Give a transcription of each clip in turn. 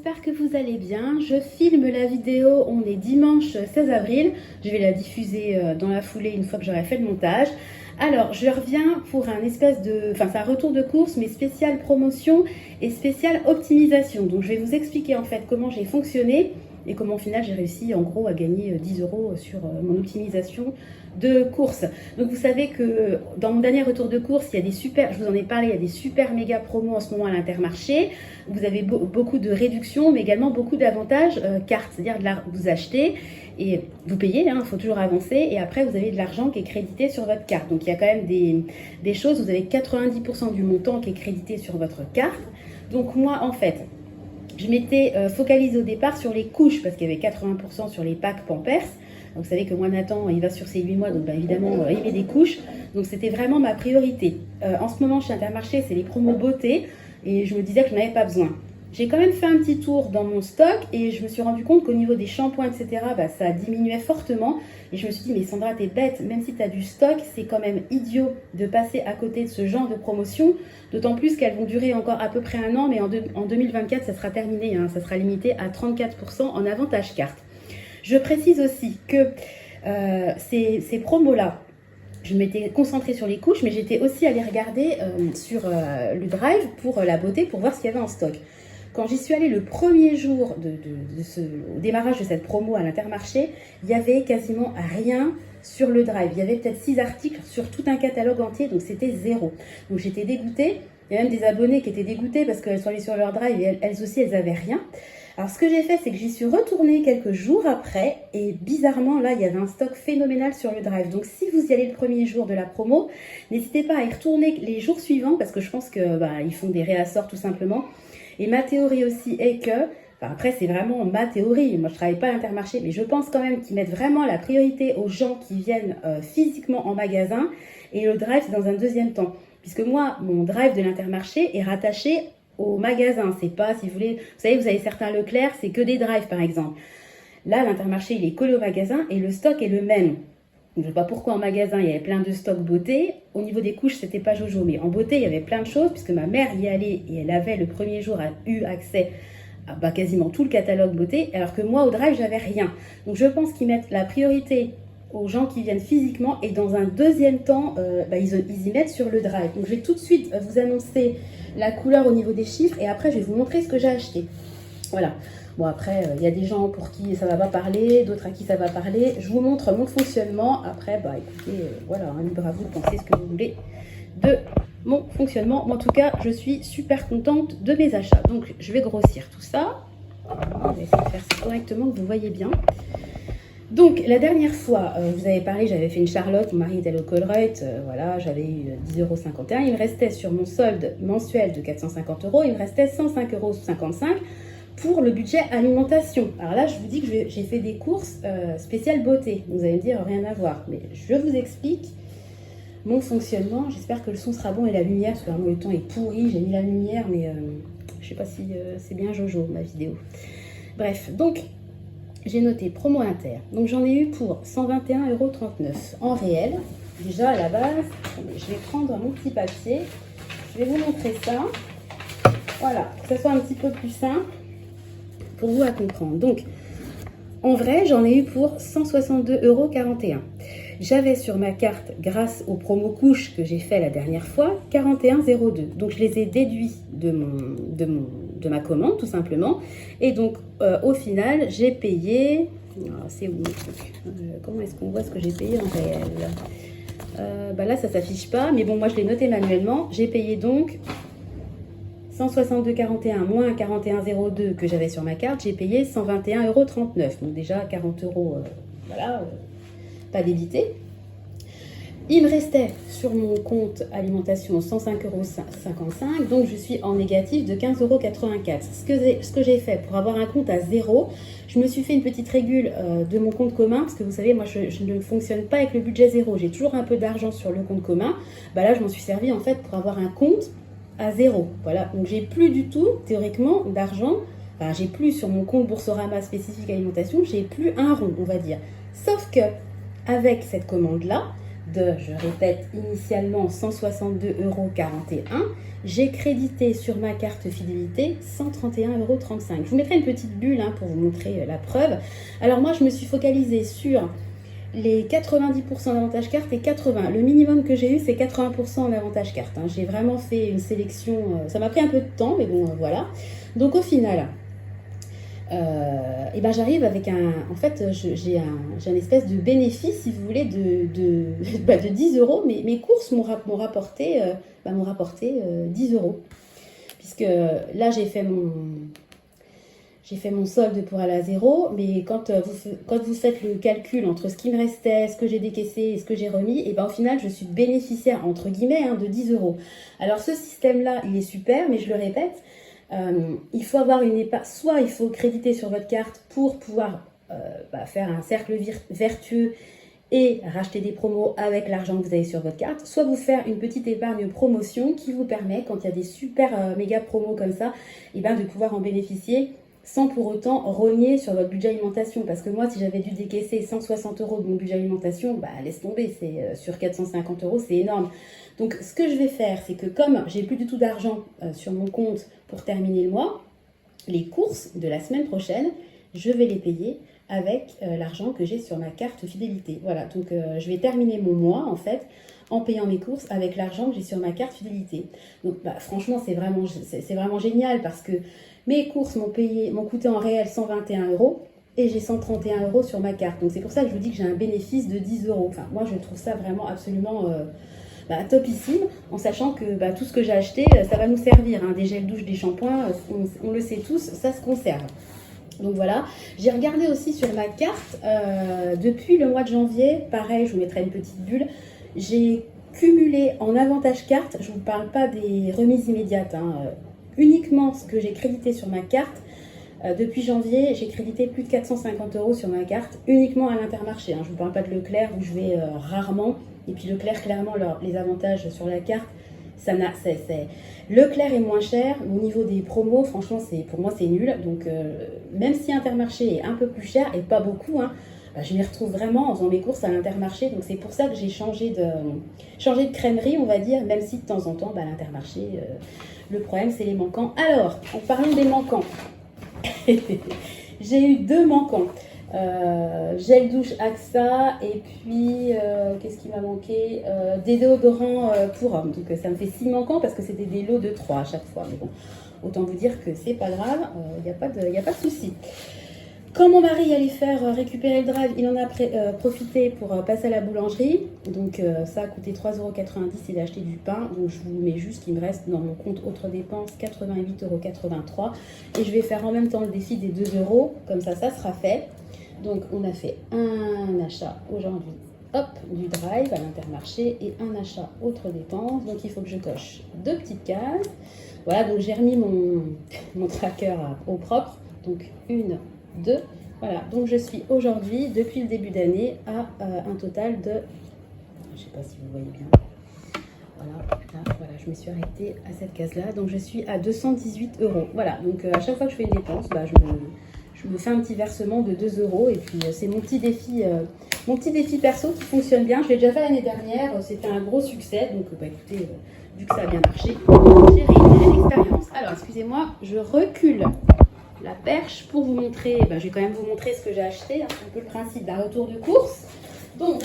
j'espère que vous allez bien. Je filme la vidéo, on est dimanche 16 avril. Je vais la diffuser dans la foulée une fois que j'aurai fait le montage. Alors, je reviens pour un espèce de... Enfin, c'est un retour de course, mais spécial promotion et spécial optimisation. Donc, je vais vous expliquer en fait comment j'ai fonctionné et comment au final j'ai réussi en gros à gagner 10 € sur mon optimisation de course. Donc vous savez que dans mon dernier retour de course, il y a des super, je vous en ai parlé, il y a des super méga promos en ce moment à l'Intermarché. Vous avez beaucoup de réductions, mais également beaucoup d'avantages cartes, c'est-à-dire vous achetez et vous payez, il faut toujours avancer, et après vous avez de l'argent qui est crédité sur votre carte. Donc il y a quand même des choses, vous avez 90% du montant qui est crédité sur votre carte. Donc moi en fait, je m'étais focalisée au départ sur les couches parce qu'il y avait 80% sur les packs Pampers. Donc vous savez que moi Nathan il va sur ses 8 mois, donc évidemment il met des couches. Donc c'était vraiment ma priorité. En ce moment chez Intermarché c'est les promos beauté et je me disais que je n'avais pas besoin. J'ai quand même fait un petit tour dans mon stock et je me suis rendu compte qu'au niveau des shampoings, etc., ça diminuait fortement. Et je me suis dit, mais Sandra, t'es bête, même si tu as du stock, c'est quand même idiot de passer à côté de ce genre de promotion. D'autant plus qu'elles vont durer encore à peu près un an, mais en 2024, ça sera terminé. Ça sera limité à 34% en avantage carte. Je précise aussi que ces promos-là, je m'étais concentrée sur les couches, mais j'étais aussi allée regarder sur le Drive pour la beauté, pour voir ce qu'il y avait en stock. Quand j'y suis allée le premier jour au démarrage de cette promo à l'Intermarché, il n'y avait quasiment rien sur le Drive. Il y avait peut-être 6 articles sur tout un catalogue entier, donc c'était 0. Donc j'étais dégoûtée. Il y a même des abonnés qui étaient dégoûtés parce qu'elles sont allées sur leur Drive et elles aussi, elles n'avaient rien. Alors ce que j'ai fait, c'est que j'y suis retournée quelques jours après et bizarrement, là, il y avait un stock phénoménal sur le Drive. Donc si vous y allez le premier jour de la promo, n'hésitez pas à y retourner les jours suivants parce que je pense que ils font des réassorts tout simplement. Et ma théorie aussi est que, après c'est vraiment ma théorie, moi je ne travaille pas à l'Intermarché, mais je pense quand même qu'ils mettent vraiment la priorité aux gens qui viennent physiquement en magasin et le Drive c'est dans un deuxième temps. Puisque moi, mon Drive de l'Intermarché est rattaché au magasin. C'est pas, si vous voulez, vous savez, vous avez certains Leclerc, c'est que des drives par exemple. Là, l'Intermarché, il est collé au magasin et le stock est le même. Je ne sais pas pourquoi en magasin, il y avait plein de stocks beauté. Au niveau des couches, c'était pas Jojo. Mais en beauté, il y avait plein de choses puisque ma mère y allait et elle avait le premier jour eu accès à quasiment tout le catalogue beauté. Alors que moi, au Drive, j'avais rien. Donc je pense qu'ils mettent la priorité aux gens qui viennent physiquement et dans un deuxième temps, ils y mettent sur le Drive. Donc je vais tout de suite vous annoncer la couleur au niveau des chiffres et après je vais vous montrer ce que j'ai acheté. Voilà. Bon après, il y a des gens pour qui ça va pas parler, d'autres à qui ça va parler. Je vous montre mon fonctionnement. Après, écoutez, voilà, libre à vous de penser ce que vous voulez de mon fonctionnement. Moi en tout cas, je suis super contente de mes achats. Donc je vais grossir tout ça. On va essayer de faire ça correctement, que vous voyez bien. Donc, la dernière fois, vous avez parlé, j'avais fait une Charlotte, mon mari était au Colruyt, voilà, j'avais eu 10,51 €. Il me restait sur mon solde mensuel de 450 €, il me restait 105,55 € pour le budget alimentation. Alors là, je vous dis que j'ai fait des courses spéciales beauté. Vous allez me dire, rien à voir, mais je vous explique mon fonctionnement. J'espère que le son sera bon et la lumière, parce que vraiment le temps est pourri, j'ai mis la lumière, mais je ne sais pas si c'est bien Jojo, ma vidéo. Bref, donc... j'ai noté promo inter. Donc j'en ai eu pour 121,39 € en réel. Déjà à la base, je vais prendre mon petit papier. Je vais vous montrer ça. Voilà, que ça soit un petit peu plus simple pour vous à comprendre. Donc en vrai, j'en ai eu pour 162,41 €. J'avais sur ma carte, grâce aux promo couches que j'ai fait la dernière fois, 41,02 €. Donc je les ai déduits de ma commande tout simplement. Et donc au final, j'ai payé... c'est où le truc comment est-ce qu'on voit ce que j'ai payé en réel là, ça s'affiche pas. Mais bon, moi je l'ai noté manuellement. J'ai payé donc 162,41 moins 41,02 que j'avais sur ma carte. J'ai payé 121,39 €. Donc déjà 40 €, voilà... pas débité. Il me restait sur mon compte alimentation 105,55 €, donc je suis en négatif de 15,84 €. Ce que j'ai fait pour avoir un compte à 0, je me suis fait une petite régule de mon compte commun, parce que vous savez, moi je ne fonctionne pas avec le budget 0, j'ai toujours un peu d'argent sur le compte commun. Là, je m'en suis servi en fait pour avoir un compte à 0. Voilà, donc j'ai plus du tout, théoriquement, d'argent. J'ai plus sur mon compte Boursorama spécifique alimentation, j'ai plus un rond, on va dire. Sauf que avec cette commande-là, de, je répète, initialement 162,41 €, j'ai crédité sur ma carte fidélité 131,35 €. Je vous mettrai une petite bulle pour vous montrer la preuve. Alors moi, je me suis focalisée sur les 90% d'avantage carte et 80. Le minimum que j'ai eu, c'est 80% en avantage carte. J'ai vraiment fait une sélection. Ça m'a pris un peu de temps, mais bon, voilà. Donc au final, et ben j'arrive avec un. En fait, j'ai un espèce de bénéfice, si vous voulez, de 10 €. Mais mes courses m'ont rapporté 10 €. Puisque là, j'ai fait mon solde pour aller à zéro, mais quand vous faites le calcul entre ce qui me restait, ce que j'ai décaissé et ce que j'ai remis, et ben au final, je suis bénéficiaire, entre guillemets, de 10 €. Alors ce système-là, il est super, mais je le répète, il faut avoir une épargne, soit il faut créditer sur votre carte pour pouvoir faire un cercle vertueux et racheter des promos avec l'argent que vous avez sur votre carte, soit vous faire une petite épargne promotion qui vous permet, quand il y a des super méga promos comme ça, et ben de pouvoir en bénéficier sans pour autant rogner sur votre budget alimentation. Parce que moi, si j'avais dû décaisser 160 € de mon budget alimentation, laisse tomber, c'est sur 450 €, c'est énorme. Donc, ce que je vais faire, c'est que comme j'ai plus du tout d'argent sur mon compte pour terminer le mois, les courses de la semaine prochaine, je vais les payer avec l'argent que j'ai sur ma carte fidélité. Voilà, donc je vais terminer mon mois, en fait, en payant mes courses avec l'argent que j'ai sur ma carte fidélité. Donc, franchement, c'est vraiment génial parce que mes courses m'ont coûté en réel 121 € et j'ai 131 € sur ma carte. Donc, c'est pour ça que je vous dis que j'ai un bénéfice de 10 €. Enfin, moi, je trouve ça vraiment absolument topissime, en sachant que tout ce que j'ai acheté, ça va nous servir. Des gels douche, des shampoings, on le sait tous, ça se conserve. Donc voilà, j'ai regardé aussi sur ma carte, depuis le mois de janvier, pareil, je vous mettrai une petite bulle, j'ai cumulé en avantage carte, je ne vous parle pas des remises immédiates, uniquement ce que j'ai crédité sur ma carte. Depuis janvier, j'ai crédité plus de 450 € sur ma carte, uniquement à l'Intermarché. Je ne vous parle pas de Leclerc où je vais rarement. Et puis Leclerc, clairement, les avantages sur la carte, Leclerc est moins cher. Au niveau des promos, franchement, pour moi, c'est nul. Donc, même si Intermarché est un peu plus cher, et pas beaucoup, je m'y retrouve vraiment en faisant mes courses à l'Intermarché. Donc, c'est pour ça que j'ai changé de crèmerie, on va dire, même si de temps en temps, l'Intermarché, le problème, c'est les manquants. Alors, en parlant des manquants, j'ai eu 2 manquants. Gel douche AXA et puis qu'est-ce qui m'a manqué, des déodorants pour hommes. Donc ça me fait 6 manquants parce que c'était des lots de 3 à chaque fois. Mais bon, autant vous dire que c'est pas grave, il n'y a pas de souci. Quand mon mari allait faire récupérer le drive, il en a profité pour passer à la boulangerie. Donc ça a coûté 3,90 €, il a acheté du pain. Donc je vous mets juste qu'il me reste dans mon compte autres dépenses 88,83 €. Et je vais faire en même temps le défi des 2 €. Comme ça sera fait. Donc on a fait un achat aujourd'hui, du drive à l'Intermarché et un achat autres dépenses. Donc il faut que je coche 2 petites cases. Voilà, donc j'ai remis mon tracker au propre. Donc 1, 2. Voilà, donc je suis aujourd'hui, depuis le début d'année, à un total de, je ne sais pas si vous voyez bien, voilà, je me suis arrêtée à cette case-là, donc je suis à 218 €. Voilà, donc à chaque fois que je fais une dépense, je me fais un petit versement de 2 € et puis c'est mon petit défi perso qui fonctionne bien. Je l'ai déjà fait l'année dernière, c'était un gros succès, donc écoutez, vu que ça a bien marché, j'ai réitéré l'expérience. Alors, excusez-moi, je recule la perche pour vous montrer, je vais quand même vous montrer ce que j'ai acheté, c'est un peu le principe d'un retour de course. Donc,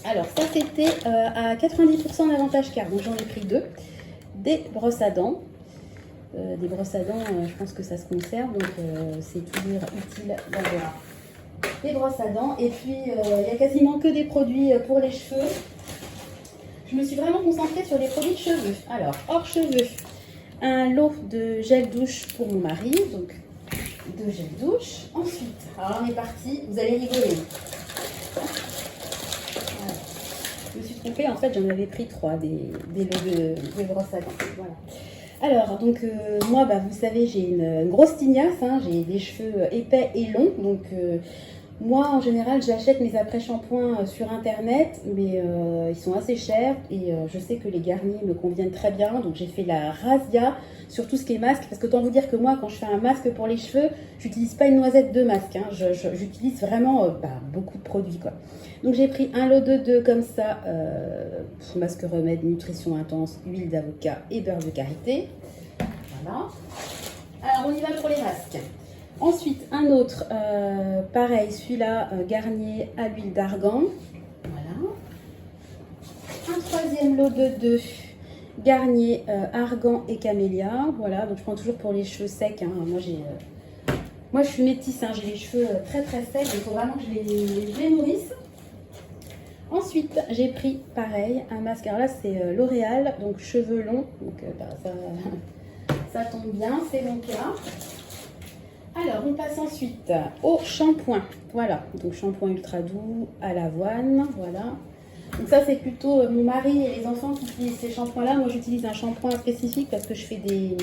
alors ça c'était à 90% d'avantage carte, donc j'en ai pris 2, des brosses à dents. Des brosses à dents, je pense que ça se conserve, donc c'est toujours utile d'avoir des brosses à dents. Et puis, il n'y a quasiment que des produits pour les cheveux. Je me suis vraiment concentrée sur les produits de cheveux. Alors, hors cheveux, un lot de gel douche pour mon mari, donc 2 gel douche. Ensuite, alors on est parti, vous allez rigoler. Voilà. Je me suis trompée, en fait j'en avais pris 3 des lots de brosses à dents. Voilà. Alors, donc moi, vous savez, j'ai une grosse tignasse, j'ai des cheveux épais et longs, donc Moi, en général, j'achète mes après-shampoings sur internet, mais ils sont assez chers et je sais que les Garnier me conviennent très bien. Donc, j'ai fait la razzia sur tout ce qui est masque. Parce que, autant vous dire que moi, quand je fais un masque pour les cheveux, j'utilise pas une noisette de masque. Hein. J'utilise vraiment beaucoup de produits, quoi. Donc, j'ai pris un lot de 2 comme ça. Masque remède, nutrition intense, huile d'avocat et beurre de karité. Voilà. Alors, on y va pour les masques. Ensuite, un autre, pareil, celui-là, Garnier à l'huile d'argan. Voilà. Un troisième lot de 2, Garnier argan et camélia. Voilà, donc je prends toujours pour les cheveux secs. Hein. Moi, je suis métisse, hein. J'ai les cheveux très très secs, il faut vraiment que je les nourrisse. Ensuite, j'ai pris, pareil, un masque. Alors là, c'est L'Oréal, donc cheveux longs. Donc ça tombe bien, c'est mon cas. Alors, on passe ensuite au shampoing. Voilà, donc shampoing ultra doux à l'avoine. Voilà. Donc ça, c'est plutôt mon mari et les enfants qui utilisent ces shampoings-là. Moi, j'utilise un shampoing spécifique parce que je fais des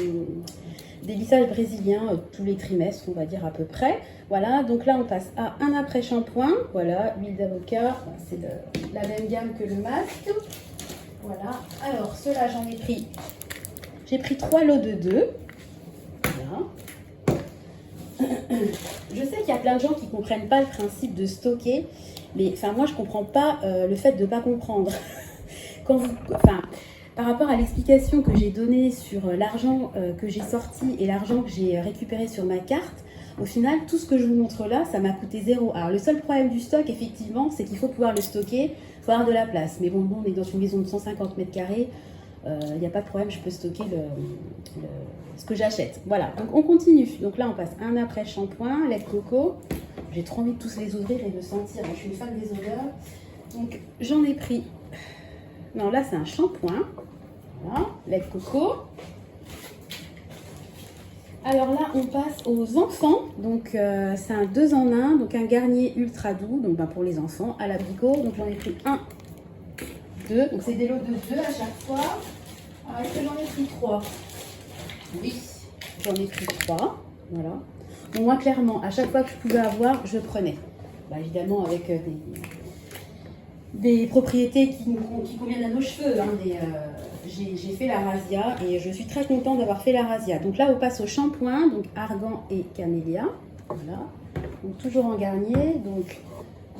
lissages brésiliens tous les trimestres, on va dire à peu près. Voilà, donc là, on passe à un après-shampoing. Voilà, huile d'avocat. C'est de la même gamme que le masque. Voilà. Alors, ceux-là, j'en ai pris. J'ai pris 3 lots de 2. Voilà. Je sais qu'il y a plein de gens qui ne comprennent pas le principe de stocker, mais enfin moi je ne comprends pas le fait de ne pas comprendre. Par rapport à l'explication que j'ai donnée sur l'argent que j'ai sorti et l'argent que j'ai récupéré sur ma carte, au final tout ce que je vous montre là, ça m'a coûté 0. Alors le seul problème du stock effectivement, c'est qu'il faut pouvoir le stocker, il faut avoir de la place. Mais bon, nous on est dans une maison de 150 mètres carrés. Il n'y a pas de problème, je peux stocker ce que j'achète. Voilà, donc on continue. Donc là, on passe un après-shampoing, lait de coco. J'ai trop envie de tous les ouvrir et de sentir. Je suis une fan des odeurs. Donc j'en ai pris. Non, là, c'est un shampoing. Voilà, lait de coco. Alors là, on passe aux enfants. Donc c'est un 2 en 1. Donc un Garnier ultra doux. Donc pour les enfants, à l'abricot. Donc j'en ai pris 1, 2. Donc c'est des lots de 2 à chaque fois. Alors, est-ce que j'en ai pris 3? Oui, j'en ai pris 3. Voilà. Bon, moi, clairement, à chaque fois que je pouvais avoir, je prenais. Évidemment, avec des propriétés qui conviennent à nos cheveux. Hein, j'ai fait la razzia et je suis très contente d'avoir fait la razzia. Donc là, on passe au shampoing, donc argan et camélia. Voilà. Donc toujours en Garnier. Donc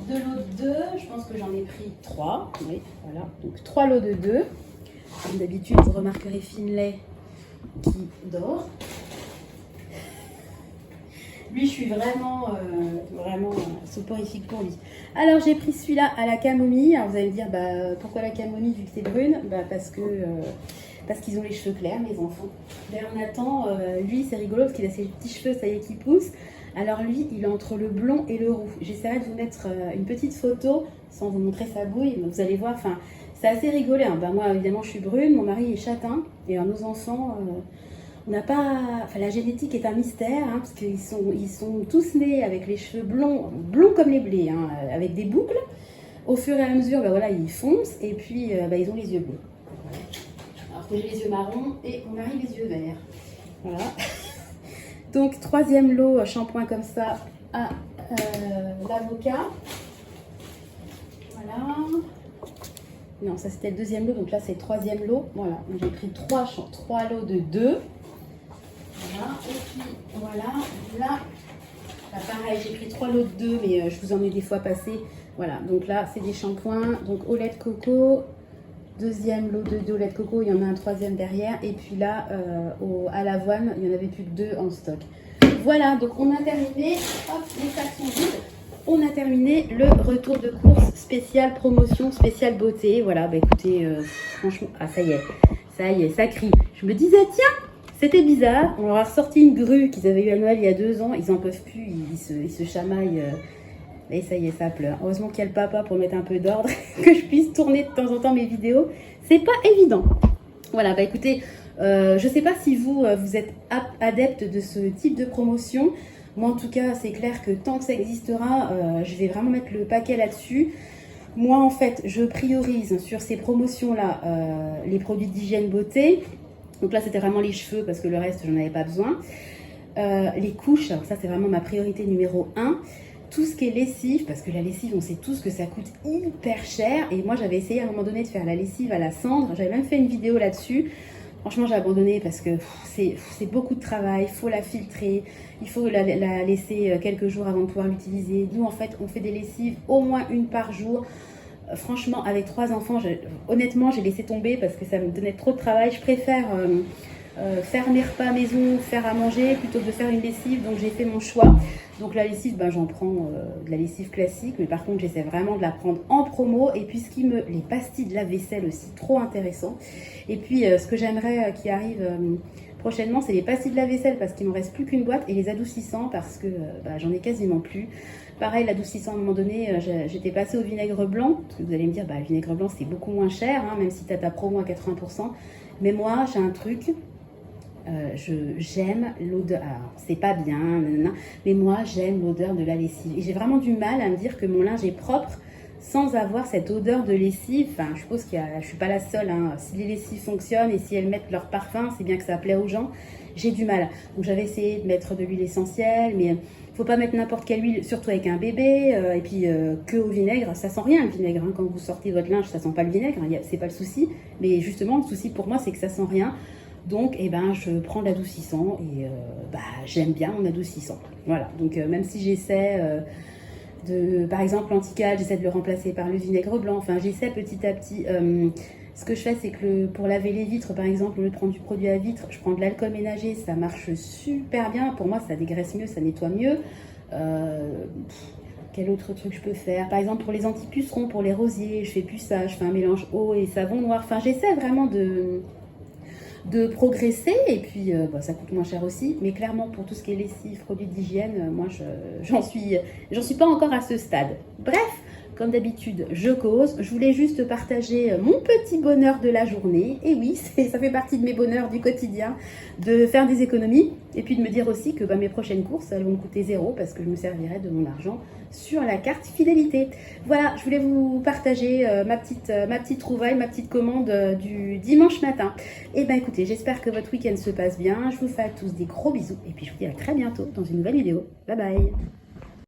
2 lots de 2. Je pense que j'en ai pris 3. Oui, voilà. Donc 3 lots de 2. Comme d'habitude, vous remarquerez Finlay qui dort. Lui, je suis vraiment soporifique pour lui. Alors, j'ai pris celui-là à la camomille. Alors, vous allez me dire, pourquoi la camomille vu que c'est brune? Parce qu'ils ont les cheveux clairs, mes enfants. D'ailleurs, Nathan, lui, c'est rigolo parce qu'il a ses petits cheveux, ça y est, qui poussent. Alors, lui, il est entre le blond et le roux. J'essaierai de vous mettre une petite photo sans vous montrer sa bouille. Donc, vous allez voir, c'est assez rigolé. Hein. Moi, évidemment, je suis brune, mon mari est châtain. Et nos enfants, on n'a pas... la génétique est un mystère, hein, parce qu'ils sont tous nés avec les cheveux blonds comme les blés, hein, avec des boucles. Au fur et à mesure, ils foncent, et puis ils ont les yeux bleus. Voilà. Alors que j'ai les yeux marrons, et mon mari les yeux verts. Voilà. Donc, 3e lot, shampoing comme ça, à l'avocat. Voilà. Non, ça c'était le 2e lot, donc là c'est le 3e lot. Voilà, donc j'ai pris 3 lots de 2. Voilà, et puis voilà, là, pareil, j'ai pris 3 lots de 2, mais je vous en ai des fois passé. Voilà, donc là c'est des shampoings, donc au lait de coco, 2e lot de 2 au lait de coco, il y en a un 3e derrière, et puis là, à l'avoine, il n'y en avait plus que 2 en stock. Voilà, donc on a terminé, hop, les sacs sont vides. On a terminé le retour de course spécial promotion, spécial beauté. Voilà, écoutez, franchement, ça y est, ça crie. Je me disais, tiens, c'était bizarre. On leur a ressorti une grue qu'ils avaient eu à Noël il y a 2 ans. Ils n'en peuvent plus, ils se chamaillent. Et ça y est, ça pleure. Heureusement qu'il y a le papa pour mettre un peu d'ordre, que je puisse tourner de temps en temps mes vidéos. C'est pas évident. Voilà, écoutez, je sais pas si vous êtes adepte de ce type de promotion. Moi, en tout cas, c'est clair que tant que ça existera, je vais vraiment mettre le paquet là-dessus. Moi, en fait, je priorise sur ces promotions-là les produits d'hygiène beauté. Donc là, c'était vraiment les cheveux parce que le reste, je n'en avais pas besoin. Les couches, alors ça, c'est vraiment ma priorité numéro 1. tout ce qui est lessive, parce que la lessive, on sait tous que ça coûte hyper cher. Et moi, j'avais essayé à un moment donné de faire la lessive à la cendre. J'avais même fait une vidéo là-dessus. Franchement, j'ai abandonné parce que c'est beaucoup de travail. Il faut la filtrer. Il faut la laisser quelques jours avant de pouvoir l'utiliser. Nous, en fait, on fait des lessives au moins une par jour. Franchement, avec 3 enfants, honnêtement, j'ai laissé tomber parce que ça me donnait trop de travail. Je préfère faire mes repas maison, faire à manger plutôt que de faire une lessive. Donc, j'ai fait mon choix. Donc, la lessive, ben, j'en prends de la lessive classique. Mais par contre, j'essaie vraiment de la prendre en promo. Et puis, les pastilles de lave-vaisselle aussi, trop intéressant. Et puis, ce que j'aimerais qui arrive prochainement, c'est les pastilles de lave-vaisselle parce qu'il ne me reste plus qu'une boîte. Et les adoucissants parce que j'en ai quasiment plus. Pareil, l'adoucissant, à un moment donné, j'étais passée au vinaigre blanc. Parce que vous allez me dire, le vinaigre blanc, c'est beaucoup moins cher, hein, même si tu as ta promo à 80%. Mais moi, j'ai un truc, j'aime l'odeur. Alors, c'est pas bien, nanana, mais moi, j'aime l'odeur de la lessive. Et j'ai vraiment du mal à me dire que mon linge est propre sans avoir cette odeur de lessive. Enfin, je suppose je suis pas la seule. Hein. Si les lessives fonctionnent et si elles mettent leur parfum, c'est bien que ça plaît aux gens. J'ai du mal. Donc, j'avais essayé de mettre de l'huile essentielle, mais faut pas mettre n'importe quelle huile, surtout avec un bébé, et puis que au vinaigre, ça sent rien le vinaigre, hein. Quand vous sortez votre linge, ça sent pas le vinaigre, hein, c'est pas le souci, mais justement le souci pour moi c'est que ça sent rien, donc je prends l'adoucissant et j'aime bien mon adoucissant, voilà, donc même si j'essaie par exemple l'antical, j'essaie de le remplacer par le vinaigre blanc, enfin j'essaie petit à petit. Ce que je fais, c'est que pour laver les vitres, par exemple, au lieu de prendre du produit à vitre, je prends de l'alcool ménager, ça marche super bien. Pour moi, ça dégraisse mieux, ça nettoie mieux. Quel autre truc je peux faire? Par exemple, pour les anti-pucerons, pour les rosiers, je fais plus ça, je fais un mélange eau et savon noir. Enfin, j'essaie vraiment de progresser et puis ça coûte moins cher aussi. Mais clairement, pour tout ce qui est lessive, produits d'hygiène, moi, j'en suis pas encore à ce stade. Bref. Comme d'habitude, je cause. Je voulais juste partager mon petit bonheur de la journée. Et oui, ça fait partie de mes bonheurs du quotidien, de faire des économies. Et puis de me dire aussi que mes prochaines courses, elles vont me coûter 0 parce que je me servirai de mon argent sur la carte fidélité. Voilà, je voulais vous partager ma petite trouvaille, ma petite commande du dimanche matin. Et écoutez, j'espère que votre week-end se passe bien. Je vous fais à tous des gros bisous. Et puis je vous dis à très bientôt dans une nouvelle vidéo. Bye bye.